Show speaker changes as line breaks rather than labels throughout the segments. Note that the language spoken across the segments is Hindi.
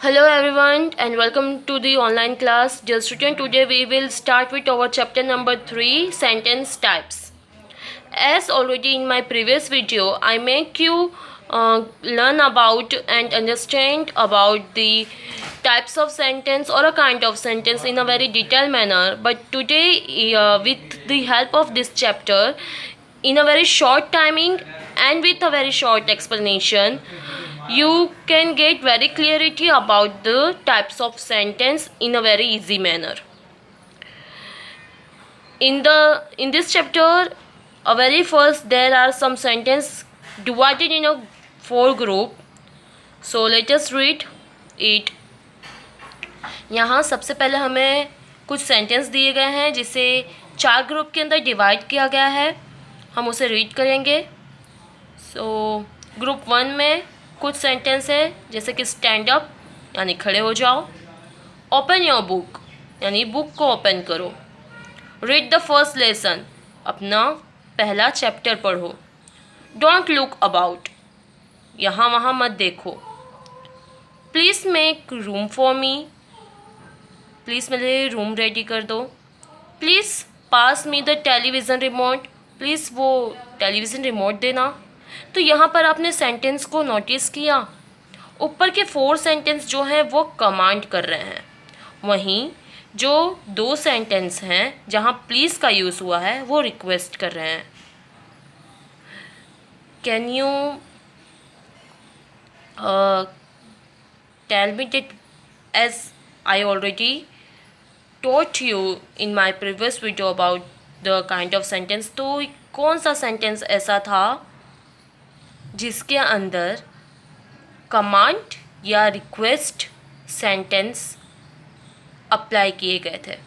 Hello everyone and welcome to the online class. Dear student, today we will start with our chapter number 3, sentence types. As already in my previous video, I make you learn about and understand about the types of sentence or a kind of sentence in a very detailed manner. But today, with the help of this chapter, in a very short timing and with a very short explanation, you can get very clarity about the types of sentence in a very easy manner. In this chapter, very first there are some sentence divided in a 4 group. So let us read it. यहाँ सबसे पहले हमें कुछ सेंटेंस दिए गए हैं जिसे 4 ग्रुप के अंदर डिवाइड किया गया है. हम उसे रीड करेंगे. सो ग्रुप 1 में कुछ सेंटेंस है जैसे कि स्टैंड अप यानी खड़े हो जाओ, ओपन योर बुक यानी बुक को ओपन करो, रीड द फर्स्ट लेसन अपना पहला चैप्टर पढ़ो, डोंट लुक अबाउट यहाँ वहाँ मत देखो, please make room for me please मेरे लिए रूम रेडी कर दो, please pass me the television remote please वो टेलीविज़न रिमोट देना. तो यहाँ पर आपने सेंटेंस को नोटिस किया. ऊपर के 4 सेंटेंस जो हैं वो कमांड कर रहे हैं, वहीं जो 2 सेंटेंस हैं जहाँ प्लीज़ का यूज़ हुआ है वो रिक्वेस्ट कर रहे हैं. Can you tell me that as I already taught you in my previous video about the kind of sentence. तो कौन सा सेंटेंस ऐसा था जिसके अंदर कमांड या रिक्वेस्ट सेंटेंस अप्लाई किए गए थे?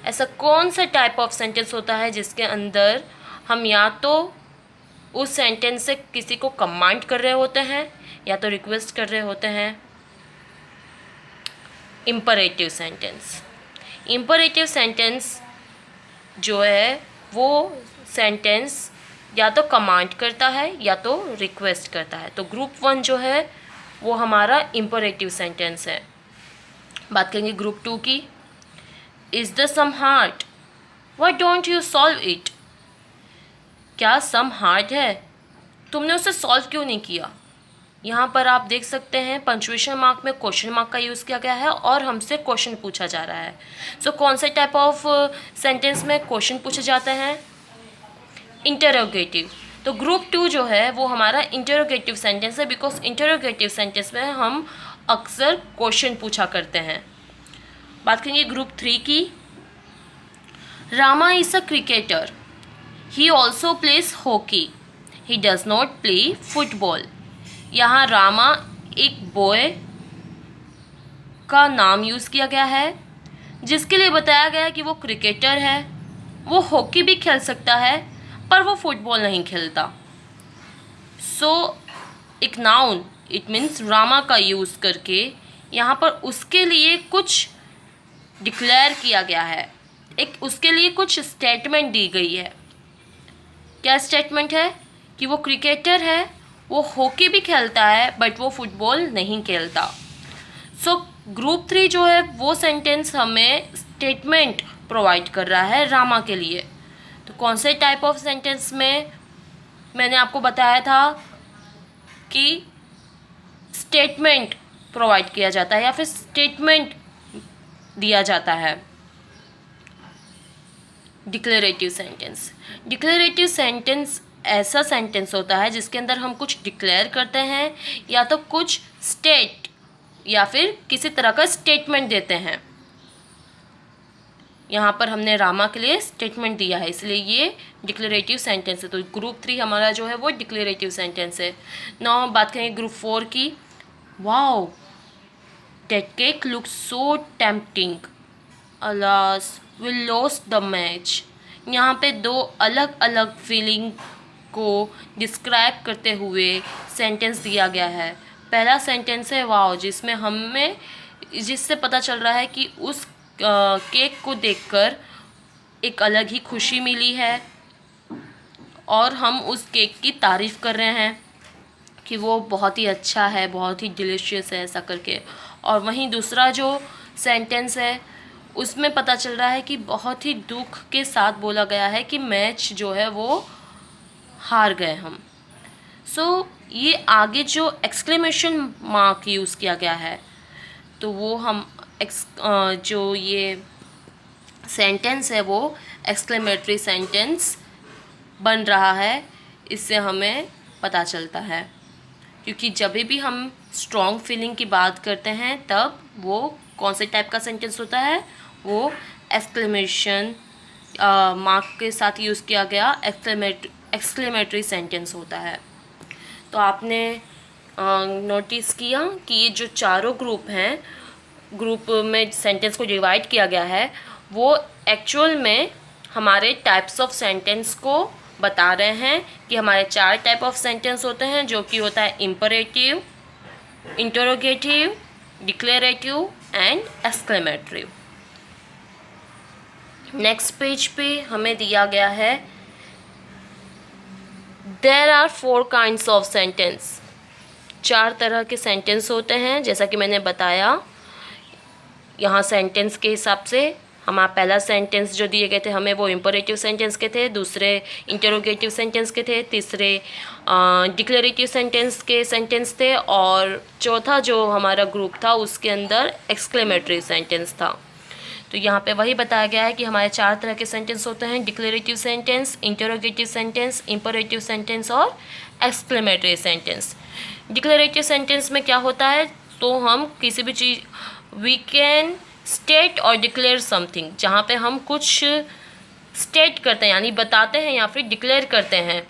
ऐसा कौन सा टाइप ऑफ सेंटेंस होता है जिसके अंदर हम या तो उस सेंटेंस से किसी को कमांड कर रहे होते हैं या तो रिक्वेस्ट कर रहे होते हैं? Imperative sentence. इम्परेटिव सेंटेंस जो है वो सेंटेंस या तो कमांड करता है या तो रिक्वेस्ट करता है. तो ग्रुप 1 जो है वो हमारा इम्परेटिव सेंटेंस है. बात करेंगे ग्रुप 2 की. Is the sum hard, why don't you solve it? क्या सम हार्ड है, तुमने उसे सॉल्व क्यों नहीं किया? यहाँ पर आप देख सकते हैं पंक्चुएशन मार्क में क्वेश्चन मार्क का यूज़ किया गया है और हमसे क्वेश्चन पूछा जा रहा है. सो कौन से टाइप ऑफ सेंटेंस में क्वेश्चन पूछे जाते हैं? इंटरोगेटिव. तो ग्रुप 2 जो है वो हमारा इंटरोगेटिव सेंटेंस है, बिकॉज इंटरोगेटिव सेंटेंस में हम अक्सर क्वेश्चन पूछा करते हैं. बात करेंगे ग्रुप 3 की. Rama is a cricketer, he also place hockey, he does not play football. यहाँ रामा एक बॉय का नाम यूज़ किया गया है जिसके लिए बताया गया है कि वो क्रिकेटर है, वो हॉकी भी खेल सकता है पर वो फुटबॉल नहीं खेलता. सो एक नाउन इट मीन्स रामा का यूज़ करके यहाँ पर उसके लिए कुछ डिक्लेयर किया गया है, एक उसके लिए कुछ स्टेटमेंट दी गई है. क्या स्टेटमेंट है? कि वो क्रिकेटर है, वो हॉकी भी खेलता है बट वो फुटबॉल नहीं खेलता. सो ग्रुप 3 जो है वो सेंटेंस हमें स्टेटमेंट प्रोवाइड कर रहा है रामा के लिए. तो कौन से टाइप ऑफ सेंटेंस में मैंने आपको बताया था कि स्टेटमेंट प्रोवाइड किया जाता है या फिर स्टेटमेंट दिया जाता है? Declarative sentence. डिक्लेरेटिव सेंटेंस ऐसा सेंटेंस होता है जिसके अंदर हम कुछ डिक्लेयर करते हैं या तो कुछ स्टेट या फिर किसी तरह का स्टेटमेंट देते हैं. यहाँ पर हमने रामा के लिए स्टेटमेंट दिया है इसलिए ये डिक्लेरेटिव सेंटेंस है. तो ग्रुप 3 हमारा जो है वो डिक्लेरेटिव सेंटेंस है. नाउ बात करेंगे ग्रुप 4 की. Wow that cake looks so tempting, alas we lost the match. यहाँ पे 2 अलग अलग फीलिंग को डिस्क्राइब करते हुए सेंटेंस दिया गया है. पहला सेंटेंस है वाओ, जिससे पता चल रहा है कि उस केक को देखकर एक अलग ही खुशी मिली है और हम उस केक की तारीफ़ कर रहे हैं कि वो बहुत ही अच्छा है, बहुत ही डिलीशियस है, ऐसा करके। और वहीं दूसरा जो सेंटेंस है उसमें पता चल रहा है कि बहुत ही दुख के साथ बोला गया है कि मैच जो है वो हार गए हम। सो ये आगे जो एक्सक्लेमेशन मार्क यूज़ किया गया है, तो वो हम जो ये सेंटेंस है वो एक्सक्लेमेटरी सेंटेंस बन रहा है, इससे हमें पता चलता है। क्योंकि जब भी हम स्ट्रॉन्ग फीलिंग की बात करते हैं तब वो कौन से टाइप का सेंटेंस होता है, वो एक्सक्लेमेशन मार्क के साथ यूज़ किया गया एक्सक्लेमेटरी सेंटेंस होता है। तो आपने नोटिस किया कि ये जो चारों ग्रुप हैं, ग्रुप में सेंटेंस को डिवाइड किया गया है, वो एक्चुअल में हमारे टाइप्स ऑफ सेंटेंस को बता रहे हैं कि हमारे 4 टाइप ऑफ सेंटेंस होते हैं, जो कि होता है imperative, interrogative, declarative and exclamatory. Next page पे हमें दिया गया है there are 4 kinds of sentence. 4 तरह के सेंटेंस होते हैं, जैसा कि मैंने बताया। यहाँ सेंटेंस के हिसाब से हमारा पहला सेंटेंस जो दिए गए थे हमें, वो इम्परेटिव सेंटेंस के थे, दूसरे इंटरोगेटिव सेंटेंस के थे, तीसरे डिक्लेरेटिव सेंटेंस थे, और चौथा जो हमारा ग्रुप था उसके अंदर एक्सक्लेमेटरी सेंटेंस था। तो यहाँ पे वही बताया गया है कि हमारे 4 तरह के सेंटेंस होते हैं, declarative sentence, interrogative sentence, imperative sentence और एक्सक्लेमेटरी सेंटेंस। डिक्लेरेटिव सेंटेंस में क्या होता है, तो हम किसी भी चीज़, वी कैन स्टेट और डिक्लेयर समथिंग, जहाँ पे हम कुछ स्टेट करते हैं यानी बताते हैं या फिर डिक्लेयर करते हैं,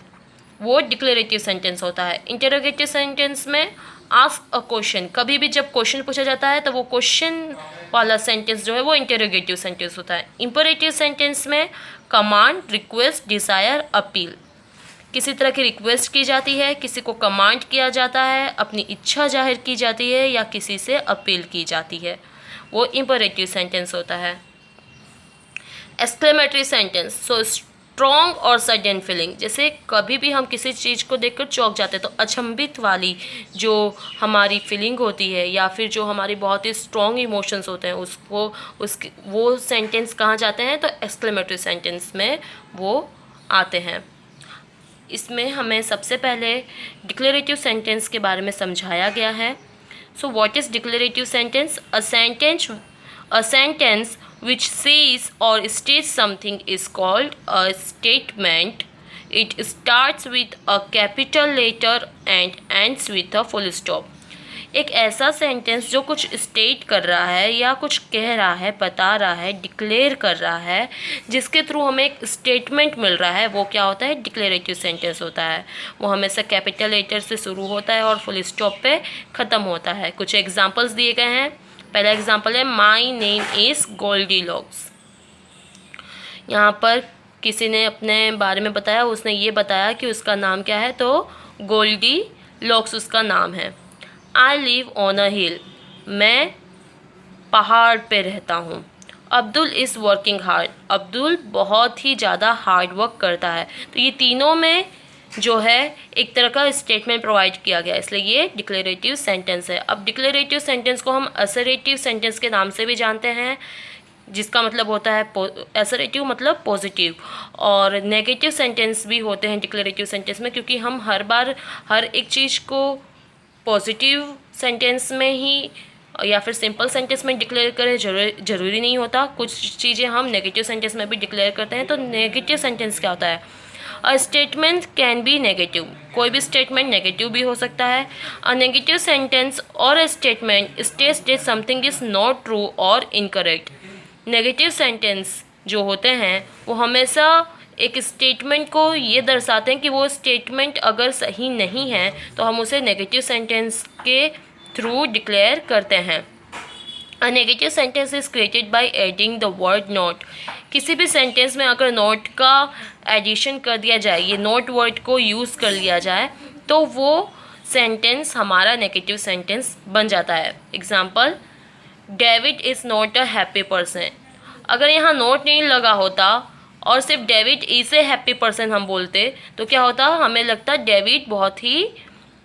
वो डिक्लेरेटिव सेंटेंस होता है। इंटरोगेटिव सेंटेंस में आस्क अ क्वेश्चन, कभी भी जब क्वेश्चन पूछा जाता है तो वो क्वेश्चन वाला सेंटेंस जो है वो इंटरोगेटिव सेंटेंस होता है। इम्परेटिव सेंटेंस में कमांड, रिक्वेस्ट, डिज़ायर, अपील, किसी तरह की रिक्वेस्ट की जाती है, किसी को कमांड किया जाता है, अपनी इच्छा जाहिर की जाती है या किसी से अपील की जाती है, वो इम्परेटिव सेंटेंस होता है। एक्सक्लेमेटरी सेंटेंस, सो स्ट्रॉन्ग और सडन फीलिंग, जैसे कभी भी हम किसी चीज़ को देखकर चौंक जाते हैं तो अचंभित वाली जो हमारी फीलिंग होती है या फिर जो हमारी बहुत ही स्ट्रॉन्ग इमोशंस होते हैं वो सेंटेंस कहाँ जाते हैं, तो एक्सक्लेमेटरी सेंटेंस में वो आते हैं। इसमें हमें सबसे पहले डिक्लेरेटिव सेंटेंस के बारे में समझाया गया है। So what is declarative sentence? A sentence which says or states something is called a statement. It starts with a capital letter and ends with a full stop. एक ऐसा सेंटेंस जो कुछ स्टेट कर रहा है या कुछ कह रहा है, बता रहा है, डिक्लेयर कर रहा है, जिसके थ्रू हमें एक स्टेटमेंट मिल रहा है, वो क्या होता है? डिक्लेरेटिव सेंटेंस होता है। वो हमेशा कैपिटल लेटर से शुरू होता है और फुल स्टॉप पे ख़त्म होता है। कुछ एग्जांपल्स दिए गए हैं। पहला एग्जांपल है my name is Goldilocks. यहाँ पर किसी ने अपने बारे में बताया, उसने ये बताया कि उसका नाम क्या है, तो गोल्डी लॉक्स उसका नाम है। आई लिव ऑन अ हिल, मैं पहाड़ पे रहता हूँ। Abdul is working hard, Abdul बहुत ही ज़्यादा हार्ड वर्क करता है। तो ये तीनों में जो है एक तरह का स्टेटमेंट प्रोवाइड किया गया, इसलिए ये डिक्लेरेटिव सेंटेंस है। अब डिक्लेरेटिव सेंटेंस को हम असरेटिव सेंटेंस के नाम से भी जानते हैं, जिसका मतलब होता है असरेटिव मतलब पॉजिटिव, और नेगेटिव सेंटेंस भी होते हैं डिक्लेरेटिव सेंटेंस में, क्योंकि हम हर बार हर एक चीज़ को पॉजिटिव सेंटेंस में ही या फिर सिंपल सेंटेंस में डिक्लेयर करें जरूरी नहीं होता। कुछ चीज़ें हम नेगेटिव सेंटेंस में भी डिक्लेयर करते हैं। तो नेगेटिव सेंटेंस क्या होता है? A statement can be negative, कोई भी स्टेटमेंट नेगेटिव भी हो सकता है। अ नेगेटिव सेंटेंस और a statement states that something is not true और इनकरेक्ट। नेगेटिव सेंटेंस जो होते हैं वो हमेशा एक स्टेटमेंट को ये दर्शाते हैं कि वो स्टेटमेंट अगर सही नहीं है तो हम उसे नेगेटिव सेंटेंस के थ्रू डिक्लेयर करते हैं। A negative sentence is created by adding the word not. किसी भी सेंटेंस में अगर नॉट का एडिशन कर दिया जाए, ये नॉट वर्ड को यूज़ कर लिया जाए, तो वो सेंटेंस हमारा नेगेटिव सेंटेंस बन जाता है। Example, David is not a happy person. अगर यहाँ नॉट नहीं लगा होता और सिर्फ David is a happy person हम बोलते तो क्या होता? हमें लगता डेविड बहुत ही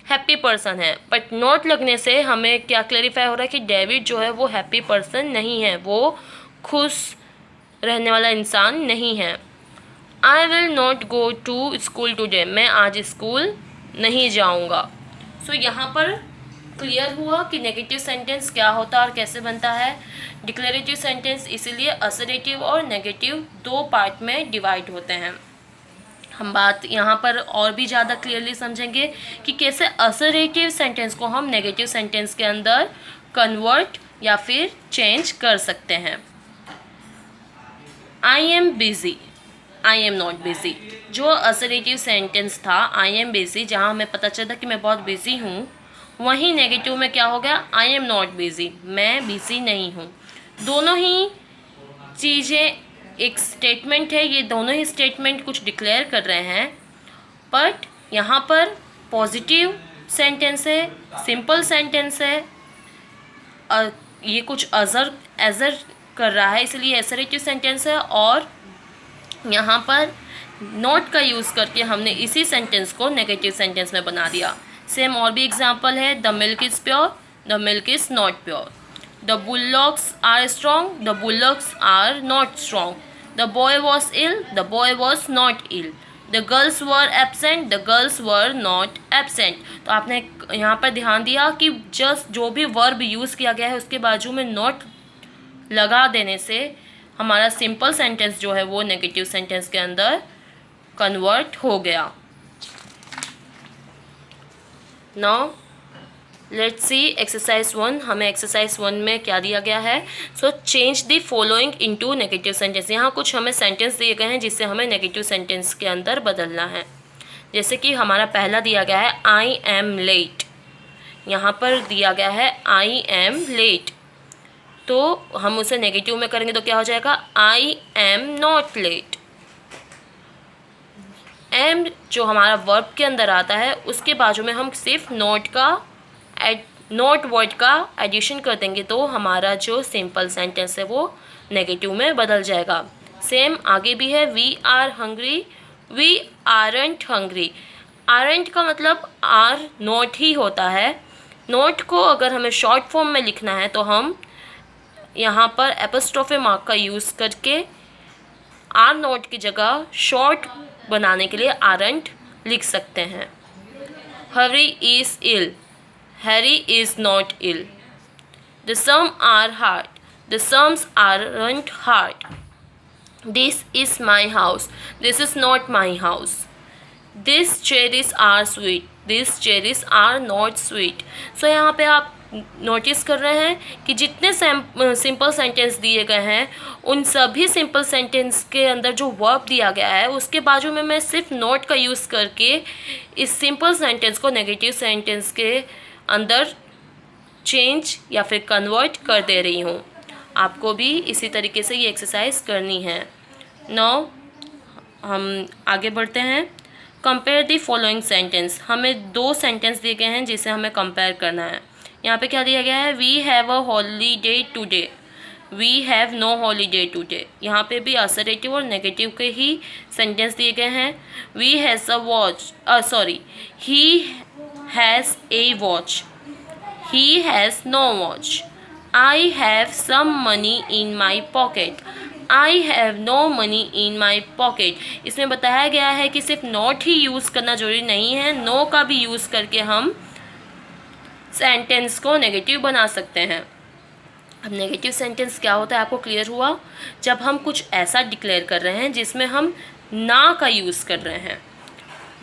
हैप्पी पर्सन है, बट नॉट लगने से हमें क्या क्लैरिफाई हो रहा है कि डेविड जो है वो हैप्पी पर्सन नहीं है, वो खुश रहने वाला इंसान नहीं है। I will not go to school today, मैं आज स्कूल नहीं जाऊँगा। सो यहाँ पर क्लियर हुआ कि नेगेटिव सेंटेंस क्या होता है और कैसे बनता है। डिक्लेरेटिव सेंटेंस इसीलिए असर्टिव और नेगेटिव दो पार्ट में डिवाइड होते हैं। हम बात यहाँ पर और भी ज़्यादा क्लियरली समझेंगे कि कैसे असर्टिव सेंटेंस को हम नेगेटिव सेंटेंस के अंदर कन्वर्ट या फिर चेंज कर सकते हैं। I am busy, I am not busy, जो असर्टिव सेंटेंस था आई एम बिजी, जहाँ हमें पता चलता कि मैं बहुत बिजी हूँ, वहीं नेगेटिव में क्या हो गया, आई एम नॉट बिजी, मैं बिजी नहीं हूँ। दोनों ही चीज़ें एक स्टेटमेंट है, ये दोनों ही स्टेटमेंट कुछ डिक्लेयर कर रहे हैं, बट यहाँ पर पॉजिटिव सेंटेंस है, सिंपल सेंटेंस है, ये कुछ एजर कर रहा है, इसलिए असर्टिव सेंटेंस है। और यहाँ पर नॉट का यूज़ करके हमने इसी सेंटेंस को नेगेटिव सेंटेंस में बना दिया। सेम और भी एग्जाम्पल है, the milk is pure, the milk is not pure. The bullocks are strong, the bullocks are not strong. The boy was ill, the boy was not ill. The girls were absent, the girls were not absent. तो आपने यहाँ पर ध्यान दिया कि जस्ट जो भी वर्ब यूज़ किया गया है उसके बाजू में नॉट लगा देने से हमारा सिंपल सेंटेंस जो है वो नेगेटिव सेंटेंस के अंदर कन्वर्ट हो गया। Now let's see exercise 1। हमें एक्सरसाइज 1 में क्या दिया गया है, so change the following into negative sentence. यहाँ कुछ हमें सेंटेंस दिए गए हैं जिससे हमें नेगेटिव सेंटेंस के अंदर बदलना है। जैसे कि हमारा पहला दिया गया है आई एम लेट, यहाँ पर दिया गया है आई एम लेट, तो हम उसे नेगेटिव में करेंगे तो क्या हो जाएगा, I am not late. Am जो हमारा वर्ब के अंदर आता है उसके बाजू में हम सिर्फ नॉट वर्ड का एडिशन कर देंगे तो हमारा जो सिंपल सेंटेंस है वो नेगेटिव में बदल जाएगा। सेम आगे भी है, we are hungry, we aren't hungry. Aren't का मतलब आर नॉट ही होता है। नॉट को अगर हमें शॉर्ट फॉर्म में लिखना है तो हम यहाँ पर एपोस्ट्रोफी मार्क का यूज़ करके आर नॉट की जगह शॉर्ट बनाने के लिए आरंट लिख सकते हैं। Harry is ill, Harry is not ill. The sums are hard. The sums aren't hard. This is my house. This is not my house. These cherries are sweet. These cherries are not sweet. So यहाँ पे आप नोटिस कर रहे हैं कि जितने सिंपल सेंटेंस दिए गए हैं उन सभी सिंपल सेंटेंस के अंदर जो वर्ब दिया गया है उसके बाजू में मैं सिर्फ नॉट का यूज़ करके इस सिंपल सेंटेंस को नेगेटिव सेंटेंस के अंदर चेंज या फिर कन्वर्ट कर दे रही हूँ। आपको भी इसी तरीके से ये एक्सरसाइज करनी है। नाउ हम आगे बढ़ते हैं। Compare the following sentence. हमें दो सेंटेंस दिए गए हैं जिसे हमें कंपेयर करना है। यहाँ पे क्या दिया गया है, we have a holiday today, we have no holiday today. यहाँ पे भी असर्टिव और नेगेटिव के ही सेंटेंस दिए गए हैं। We has a watch, sorry, he has a watch, he has no watch. I have some money in my pocket, I have no money in my pocket. इसमें बताया गया है कि सिर्फ नॉट ही यूज़ करना जरूरी नहीं है, नो का भी यूज़ करके हम सेंटेंस को नेगेटिव बना सकते हैं। अब नेगेटिव सेंटेंस क्या होता है आपको क्लियर हुआ, जब हम कुछ ऐसा डिक्लेयर कर रहे हैं जिसमें हम ना का यूज़ कर रहे हैं,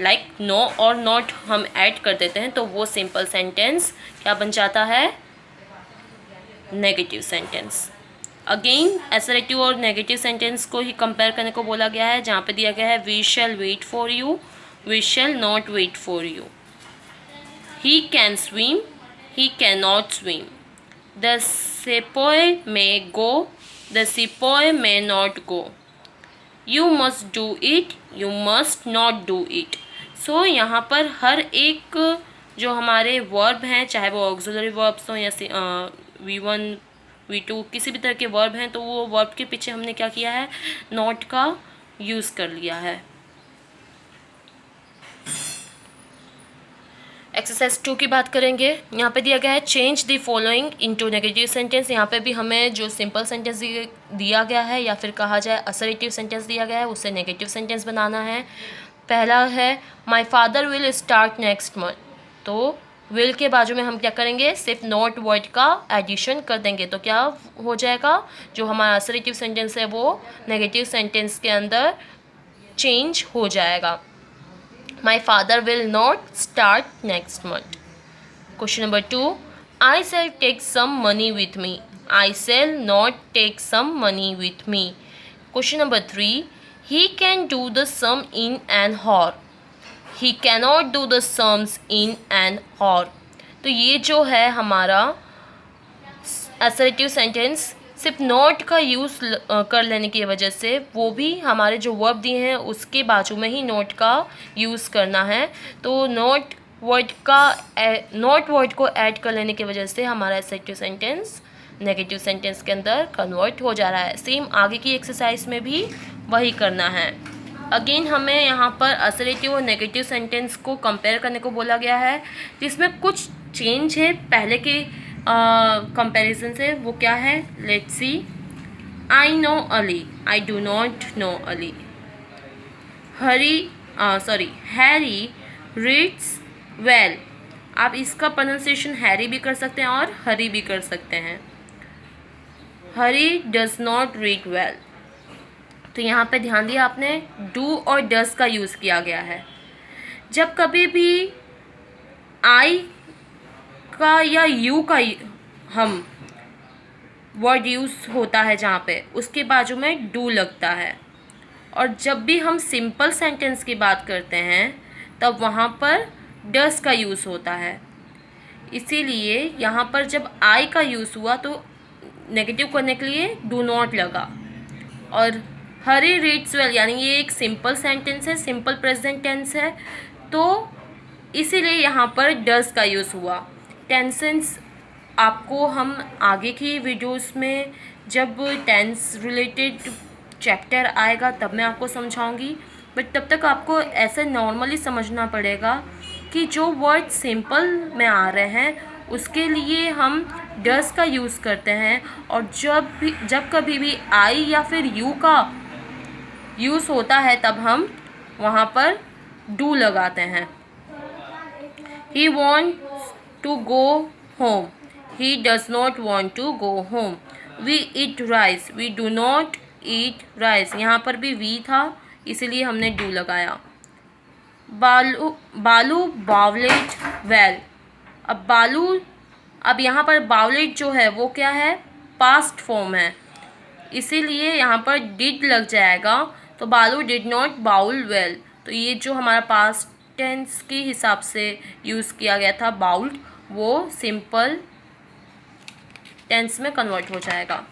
लाइक नो और नॉट हम ऐड कर देते हैं तो वो सिंपल सेंटेंस क्या बन जाता है, नेगेटिव सेंटेंस। अगेन असर्टिव और नेगेटिव सेंटेंस को ही कंपेयर करने को बोला गया है, जहाँ पे दिया गया है we shall wait for you, we shall not wait for you. He can swim, he can not swim. The sepoy may go, the sepoy may not go. You must do it, you must not do it. So यहाँ पर हर एक जो हमारे वर्ब हैं, चाहे वो ऑक्सिलरी वर्ब्स हों या V1 V2 किसी भी तरह के वर्ब हैं, तो वो वर्ब के पीछे हमने क्या किया है, नॉट का यूज़ कर लिया है। एक्सरसाइज 2 की बात करेंगे। यहाँ पे दिया गया है change the following into negative sentence. यहाँ पे भी हमें जो सिंपल सेंटेंस दिया गया है या फिर कहा जाए असर्टिव सेंटेंस दिया गया है उससे नेगेटिव सेंटेंस बनाना है। पहला है my father will start next month. तो विल के बाजू में हम क्या करेंगे, सिर्फ नॉट वर्ड का एडिशन कर देंगे तो क्या हो जाएगा, जो हमारा असर्टिव सेंटेंस है वो नेगेटिव सेंटेंस के अंदर चेंज हो जाएगा। My father will not start next month. Question number 2. I shall take some money with me. I shall not take some money with me. Question number 3. He can do the sum in an hour. He cannot do the sums in an hour. तो ये जो है हमारा assertive sentence सिर्फ नॉट का यूज़ कर लेने की वजह से वो भी हमारे जो वर्ब दिए हैं उसके बाजू में ही नॉट का यूज़ करना है। तो नॉट वर्ड को ऐड कर लेने की वजह से हमारा असर्टिव सेंटेंस नेगेटिव सेंटेंस के अंदर कन्वर्ट हो जा रहा है। सेम आगे की एक्सरसाइज में भी वही करना है। अगेन हमें यहाँ पर असर्टिव और नेगेटिव सेंटेंस को कंपेयर करने को बोला गया है, जिसमें कुछ चेंज है पहले के कंपैरिजन से। वो क्या है, let's see. I know Ali, I do not know Ali. Harry reads well. आप इसका प्रोनाउंसिएशन हैरी भी कर सकते हैं और हरी भी कर सकते हैं। हरी डज नॉट रीड वेल। तो यहाँ पे ध्यान दिया आपने, डू और डज का यूज़ किया गया है। जब कभी भी आई का या यू का हम वर्ड यूज़ होता है जहाँ पे उसके बाजू में डू लगता है, और जब भी हम सिंपल सेंटेंस की बात करते हैं तब वहाँ पर डस का यूज़ होता है। इसीलिए यहाँ पर जब आई का यूज़ हुआ तो नेगेटिव करने के लिए डू नॉट लगा। और हरी रीड्स वेल यानी ये एक सिंपल सेंटेंस है, सिंपल प्रेजेंट टेंस है, तो इसीलिए यहाँ पर डस का यूज़ हुआ। टेंसेस आपको हम आगे की वीडियोस में जब टेंस रिलेटेड चैप्टर आएगा तब मैं आपको समझाऊंगी, बट तब तक आपको ऐसे नॉर्मली समझना पड़ेगा कि जो वर्ड सिंपल में आ रहे हैं उसके लिए हम डस का यूज़ करते हैं, और जब कभी भी आई या फिर यू का यूज़ होता है तब हम वहाँ पर डू लगाते हैं। ही wants to go home. He does not want to go home. We eat rice. We do not eat rice. यहाँ पर भी we था इसलिए हमने do लगाया। बालू बावलेट वेल। अब यहाँ पर बावलेट जो है वो क्या है, पास्ट फॉर्म है, इसीलिए यहाँ पर डिड लग जाएगा। तो बालू डिड नॉट बाउल वेल। तो ये जो हमारा पास्ट टेंस के हिसाब से यूज़ किया गया था बाउल्ड, वो सिंपल टेंस में कन्वर्ट हो जाएगा।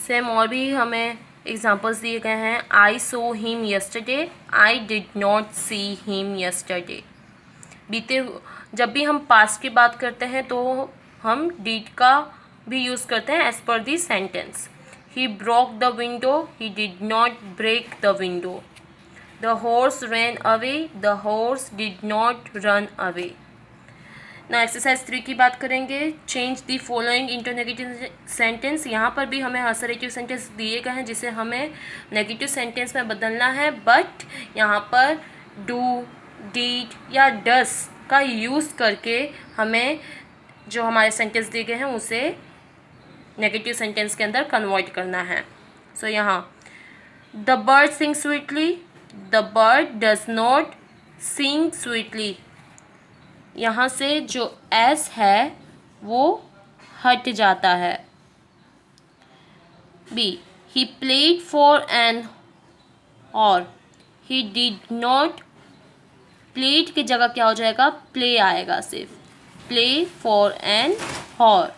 सेम और भी हमें एग्जांपल्स दिए गए हैं। I saw him yesterday, I did not see him yesterday. जब भी हम पास्ट की बात करते हैं तो हम डिड का भी यूज़ करते हैं as per the sentence. He broke the window, he did not break the window. The horse ran away, the horse did not run away. ना एक्सरसाइज 3 की बात करेंगे। Change the following into negative sentence. यहाँ पर भी हमें असर्टिव सेंटेंस दिए गए हैं जिसे हमें नेगेटिव सेंटेंस में बदलना है, बट यहाँ पर डू, डीड या डस का यूज़ करके हमें जो हमारे सेंटेंस दिए गए हैं उसे नेगेटिव सेंटेंस के अंदर कन्वर्ट करना है। सो यहाँ the bird sing sweetly, the bird does not sing sweetly. यहाँ से जो एस है वो हट जाता है। B he played for an hour, he did not, played की जगह क्या हो जाएगा, प्ले आएगा सिर्फ, play for an hour.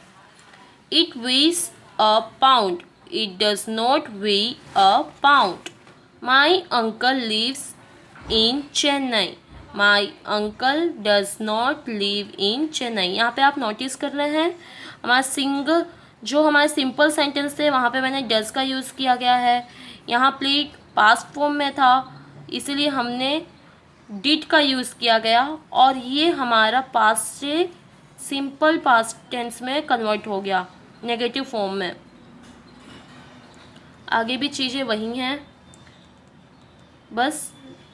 It weighs a pound, it does not weigh a pound. My uncle lives in Chennai, my uncle does not live in Chennai. यहाँ पे आप नोटिस कर रहे हैं हमारा जो हमारे सिंपल सेंटेंस थे वहाँ पे मैंने डज का यूज़ किया गया है। यहाँ प्लेड पास्ट फॉर्म में था इसीलिए हमने डिड का यूज़ किया गया और ये हमारा पास्ट से सिंपल पास्ट टेंस में कन्वर्ट हो गया, नेगेटिव फॉर्म में। आगे भी चीज़ें वही हैं, बस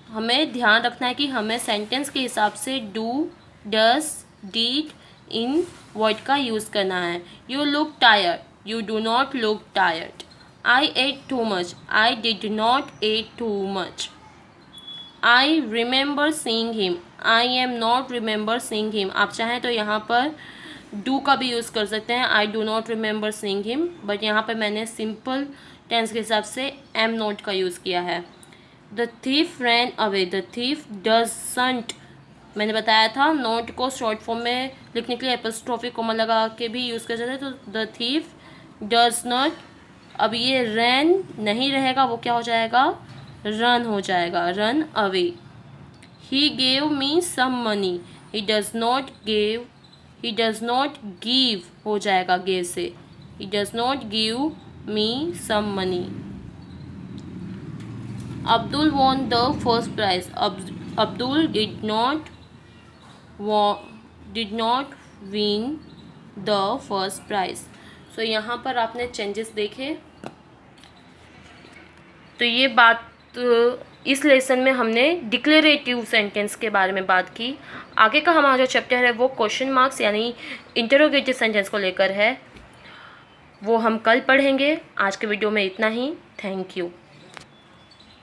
हमें ध्यान रखना है कि हमें सेंटेंस के हिसाब से डू, डस, डिड इन वर्ड का यूज़ करना है। You look tired, you do not look tired. I ate too much, I did not ate too much. I remember seeing him, I am not remember seeing him. आप चाहें तो यहाँ पर डू का भी यूज़ कर सकते हैं, I do not remember seeing him, but यहाँ पर मैंने सिंपल टेंस के हिसाब से एम नॉट का यूज़ किया है। The thief ran away, the thief doesn't, मैंने बताया था नोट को शॉर्ट फॉर्म में लिखने के लिए एपोस्ट्रोफी कोमा लगा के भी यूज़ कर सकते हैं। तो द थीफ डज नॉट, अब ये रैन नहीं रहेगा, वो क्या हो जाएगा, रन हो जाएगा, run away. He gave me some money, he does not gave, he does not give हो जाएगा गेव से, he does not give me some money. Abdul won the first prize. Abdul did not win the first prize. So यहाँ पर आपने चेंजेस देखे। तो ये बात इस लेसन में हमने डिक्लेरेटिव सेंटेंस के बारे में बात की। आगे का हमारा जो चैप्टर है वो क्वेश्चन मार्क्स यानी इंटरोगेटिव सेंटेंस को लेकर है, वो हम कल पढ़ेंगे। आज के वीडियो में इतना ही। Thank you.